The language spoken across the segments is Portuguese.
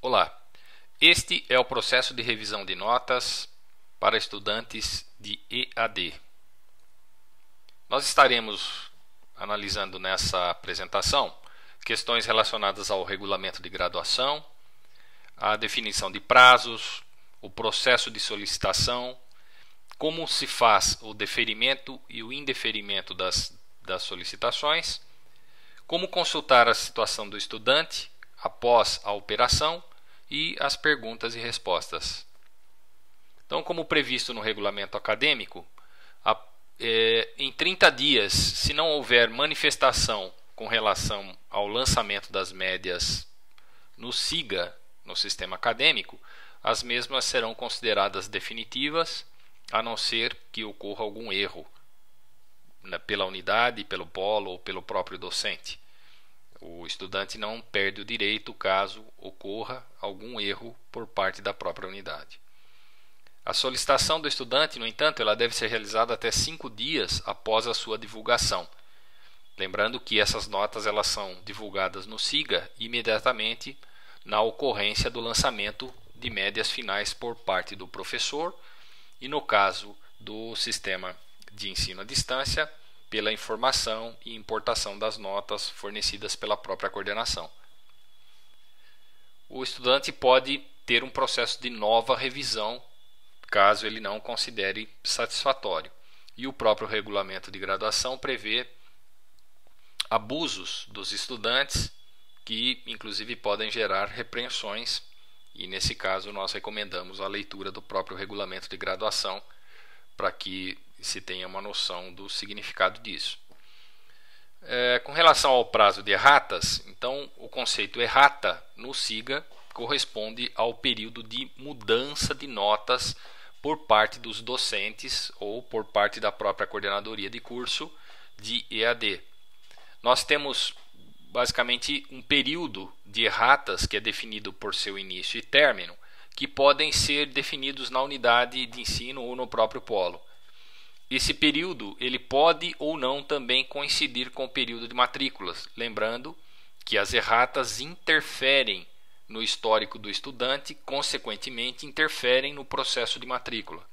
Olá, este é o processo de revisão de notas para estudantes de EAD. Nós estaremos analisando nessa apresentação questões relacionadas ao regulamento de graduação, a definição de prazos, o processo de solicitação, como se faz o deferimento e o indeferimento das solicitações, como consultar a situação do estudante após a operação e as perguntas e respostas. Então, como previsto no regulamento acadêmico, em 30 dias, se não houver manifestação com relação ao lançamento das médias no SIGA, no sistema acadêmico, as mesmas serão consideradas definitivas, a não ser que ocorra algum erro pela unidade, pelo polo ou pelo próprio docente. O estudante não perde o direito caso ocorra algum erro por parte da própria unidade. A solicitação do estudante, no entanto, ela deve ser realizada até 5 dias após a sua divulgação. Lembrando que essas notas elas são divulgadas no SIGA imediatamente na ocorrência do lançamento de médias finais por parte do professor e, no caso do sistema de ensino à distância, pela informação e importação das notas fornecidas pela própria coordenação. O estudante pode ter um processo de nova revisão, caso ele não considere satisfatório. E o próprio regulamento de graduação prevê abusos dos estudantes que, inclusive, podem gerar repreensões, e nesse caso nós recomendamos a leitura do próprio regulamento de graduação para que se tenha uma noção do significado disso. Com relação ao prazo de erratas, então o conceito errata no SIGA corresponde ao período de mudança de notas por parte dos docentes ou por parte da própria coordenadoria de curso de EAD. Nós temos basicamente um período de erratas que é definido por seu início e término, que podem ser definidos na unidade de ensino ou no próprio polo. Esse período ele pode ou não também coincidir com o período de matrículas, lembrando que as erratas interferem no histórico do estudante, consequentemente interferem no processo de matrícula.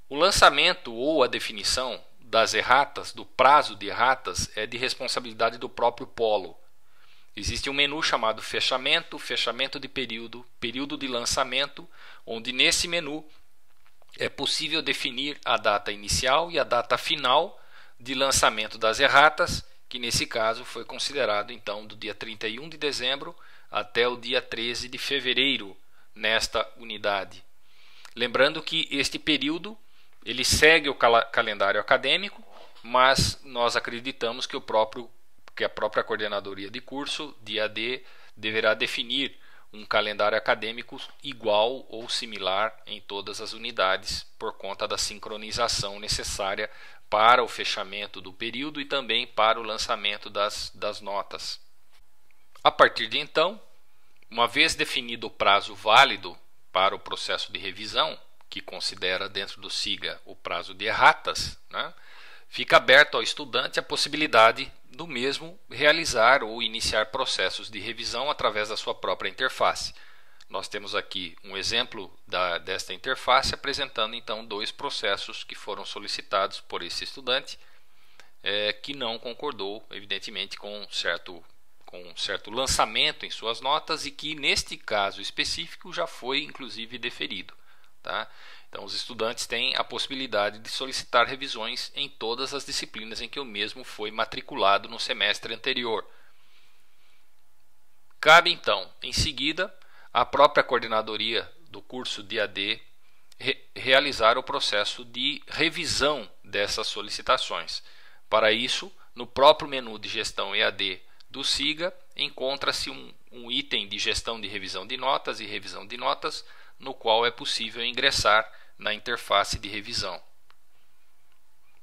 O lançamento ou a definição das erratas, do prazo de erratas, é de responsabilidade do próprio polo. Existe um menu chamado fechamento, fechamento de período, período de lançamento, onde nesse menu é possível definir a data inicial e a data final de lançamento das erratas, que nesse caso foi considerado então do dia 31 de dezembro até o dia 13 de fevereiro nesta unidade. Lembrando que este período ele segue o calendário acadêmico, mas nós acreditamos que a própria coordenadoria de curso de EAD deverá definir um calendário acadêmico igual ou similar em todas as unidades, por conta da sincronização necessária para o fechamento do período e também para o lançamento das notas. A partir de então, uma vez definido o prazo válido para o processo de revisão, que considera dentro do SIGA o prazo de erratas, fica aberto ao estudante a possibilidade do mesmo realizar ou iniciar processos de revisão através da sua própria interface. Nós temos aqui um exemplo desta interface apresentando então 2 processos que foram solicitados por esse estudante que não concordou, evidentemente, com um certo lançamento em suas notas e que neste caso específico já foi inclusive deferido. Então os estudantes têm a possibilidade de solicitar revisões em todas as disciplinas em que o mesmo foi matriculado no semestre anterior. Cabe então, em seguida, à própria coordenadoria do curso de EAD realizar o processo de revisão dessas solicitações. Para isso, no próprio menu de gestão EAD do SIGA, encontra-se um item de gestão de revisão de notas e revisão de notas, no qual é possível ingressar na interface de revisão.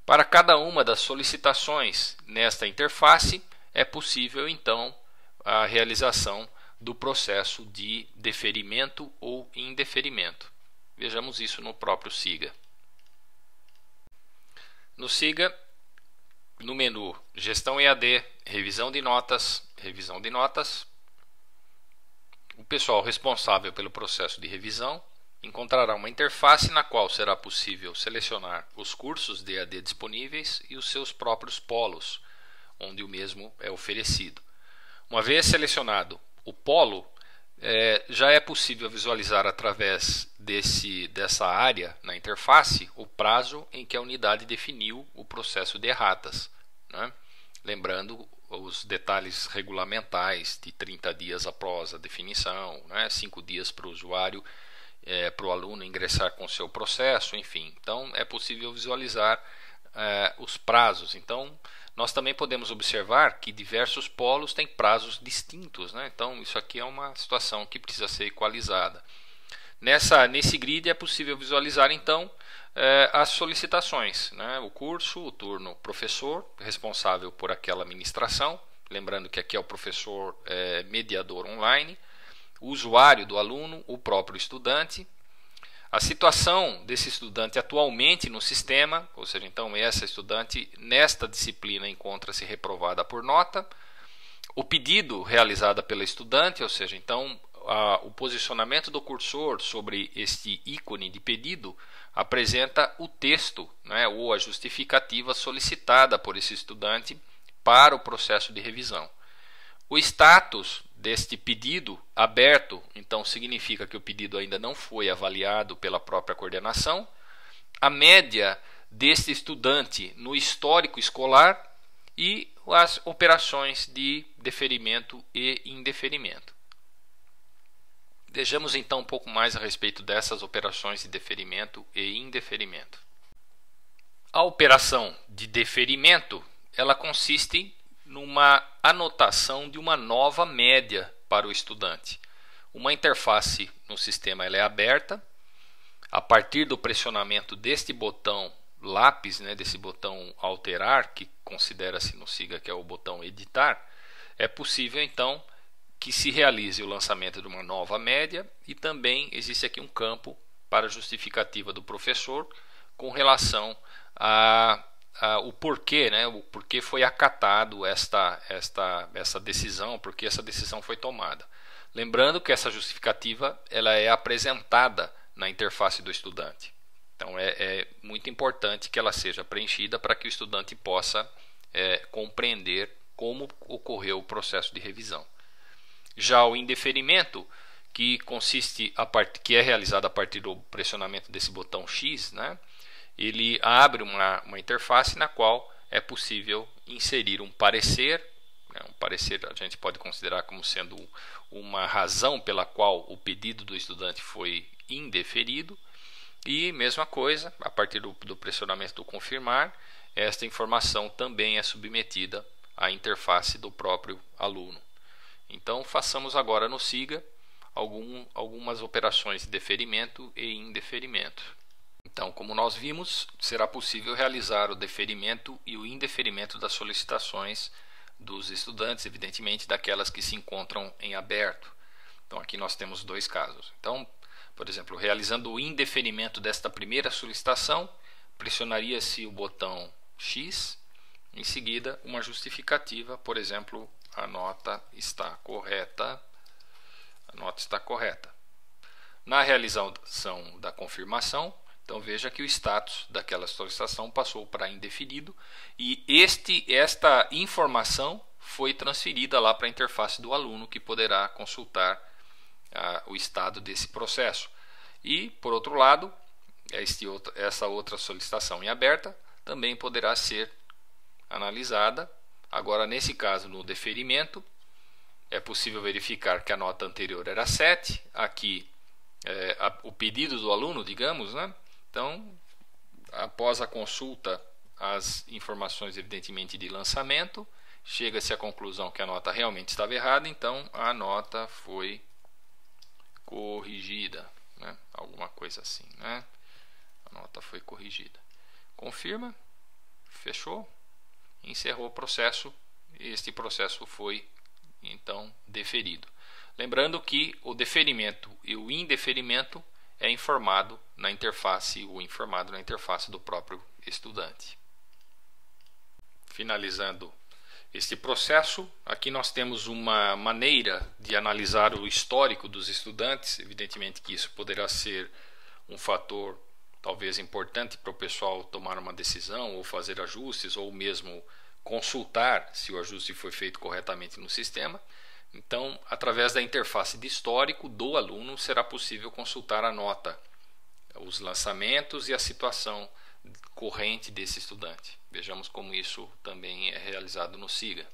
Para cada uma das solicitações nesta interface, é possível então a realização do processo de deferimento ou indeferimento. Vejamos isso no próprio SIGA. No SIGA, no menu Gestão EAD, revisão de notas, O pessoal responsável pelo processo de revisão encontrará uma interface na qual será possível selecionar os cursos de EAD disponíveis e os seus próprios polos, onde o mesmo é oferecido. Uma vez selecionado o polo, já é possível visualizar através dessa área na interface o prazo em que a unidade definiu o processo de erratas, né? Lembrando os detalhes regulamentais de 30 dias após a definição, né? 5 dias para o usuário, para o aluno ingressar com o seu processo, enfim. Então é possível visualizar os prazos. Então nós também podemos observar que diversos polos têm prazos distintos, né? Então isso aqui é uma situação que precisa ser equalizada. Nesse grid é possível visualizar então as solicitações, né? O curso, o turno, professor responsável por aquela ministração, lembrando que aqui é o professor mediador online, o usuário do aluno, o próprio estudante, a situação desse estudante atualmente no sistema, ou seja, então essa estudante nesta disciplina encontra-se reprovada por nota, o pedido realizado pela estudante, ou seja, então o posicionamento do cursor sobre este ícone de pedido apresenta o texto, né, ou a justificativa solicitada por esse estudante para o processo de revisão. O status deste pedido aberto, então, significa que o pedido ainda não foi avaliado pela própria coordenação. A média deste estudante no histórico escolar e as operações de deferimento e indeferimento. Vejamos então um pouco mais a respeito dessas operações de deferimento e indeferimento. A operação de deferimento, ela consiste numa anotação de uma nova média para o estudante. Uma interface no sistema ela é aberta. A partir do pressionamento deste botão lápis, né, desse botão alterar, que considera-se no SIGA que é o botão editar, é possível então que se realize o lançamento de uma nova média, e também existe aqui um campo para justificativa do professor com relação o porquê, né, o porquê foi acatado essa decisão, porque essa decisão foi tomada. Lembrando que essa justificativa ela é apresentada na interface do estudante. Então é muito importante que ela seja preenchida para que o estudante possa compreender como ocorreu o processo de revisão. Já o indeferimento, que é realizado a partir do pressionamento desse botão X, né, ele abre uma interface na qual é possível inserir um parecer. Um parecer a gente pode considerar como sendo uma razão pela qual o pedido do estudante foi indeferido. E mesma coisa, a partir do pressionamento do confirmar, esta informação também é submetida à interface do próprio aluno. Então façamos agora no SIGA algumas operações de deferimento e indeferimento. Então, como nós vimos, será possível realizar o deferimento e o indeferimento das solicitações dos estudantes, evidentemente daquelas que se encontram em aberto. Então aqui nós temos dois casos. Então, por exemplo, realizando o indeferimento desta primeira solicitação, pressionaria-se o botão X, em seguida uma justificativa, por exemplo, a nota está correta. Na realização da confirmação, então veja que o status daquela solicitação passou para indeferido e esta informação foi transferida lá para a interface do aluno, que poderá consultar o estado desse processo. E, por outro lado, essa outra solicitação em aberta também poderá ser analisada. Agora, nesse caso, no deferimento, é possível verificar que a nota anterior era 7, aqui o pedido do aluno, digamos, né? Então, após a consulta às informações, evidentemente, de lançamento, chega-se à conclusão que a nota realmente estava errada, então a nota foi corrigida, né? Alguma coisa assim, né? A nota foi corrigida. Confirma, fechou, encerrou o processo, e este processo foi então deferido. Lembrando que o deferimento e o indeferimento é informado na interface do próprio estudante. Finalizando este processo. Aqui nós temos uma maneira de analisar o histórico dos estudantes. Evidentemente que isso poderá ser um fator talvez importante para o pessoal tomar uma decisão ou fazer ajustes ou mesmo consultar se o ajuste foi feito corretamente no sistema. Então, através da interface de histórico do aluno, será possível consultar a nota, os lançamentos e a situação corrente desse estudante. Vejamos como isso também é realizado no SIGA.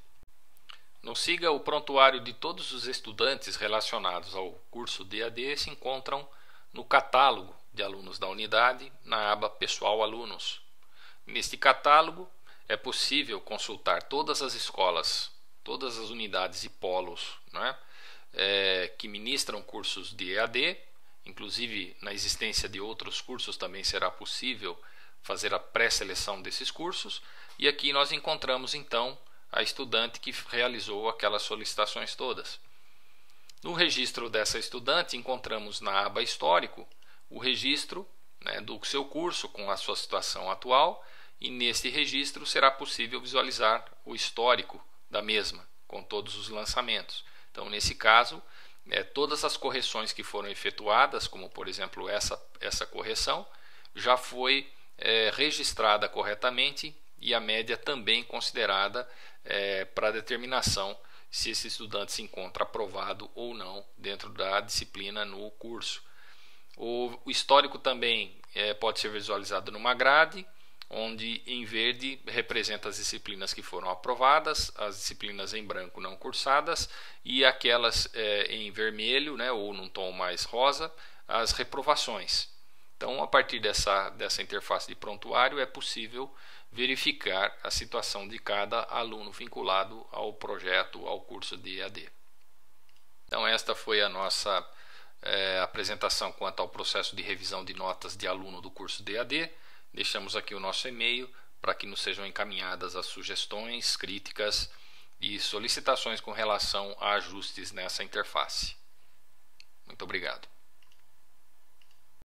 No SIGA, o prontuário de todos os estudantes relacionados ao curso DAD se encontram no catálogo de alunos da unidade, na aba Pessoal Alunos. Neste catálogo é possível consultar todas as escolas, todas as unidades e polos, né, que ministram cursos de EAD. Inclusive, na existência de outros cursos também será possível fazer a pré-seleção desses cursos. E aqui nós encontramos então a estudante que realizou aquelas solicitações todas. No registro dessa estudante encontramos na aba Histórico o registro, né, do seu curso com a sua situação atual, e neste registro será possível visualizar o histórico da mesma, com todos os lançamentos. Então, nesse caso, todas as correções que foram efetuadas, como por exemplo essa correção, já foi registrada corretamente e a média também considerada para a determinação se esse estudante se encontra aprovado ou não dentro da disciplina no curso. O histórico também pode ser visualizado numa grade, onde em verde representa as disciplinas que foram aprovadas, as disciplinas em branco não cursadas e aquelas em vermelho, né, ou num tom mais rosa, as reprovações. Então, a partir dessa interface de prontuário é possível verificar a situação de cada aluno vinculado ao projeto, ao curso de EAD. Então, esta foi a nossa apresentação quanto ao processo de revisão de notas de aluno do curso de EAD. Deixamos aqui o nosso e-mail para que nos sejam encaminhadas as sugestões, críticas e solicitações com relação a ajustes nessa interface. Muito obrigado.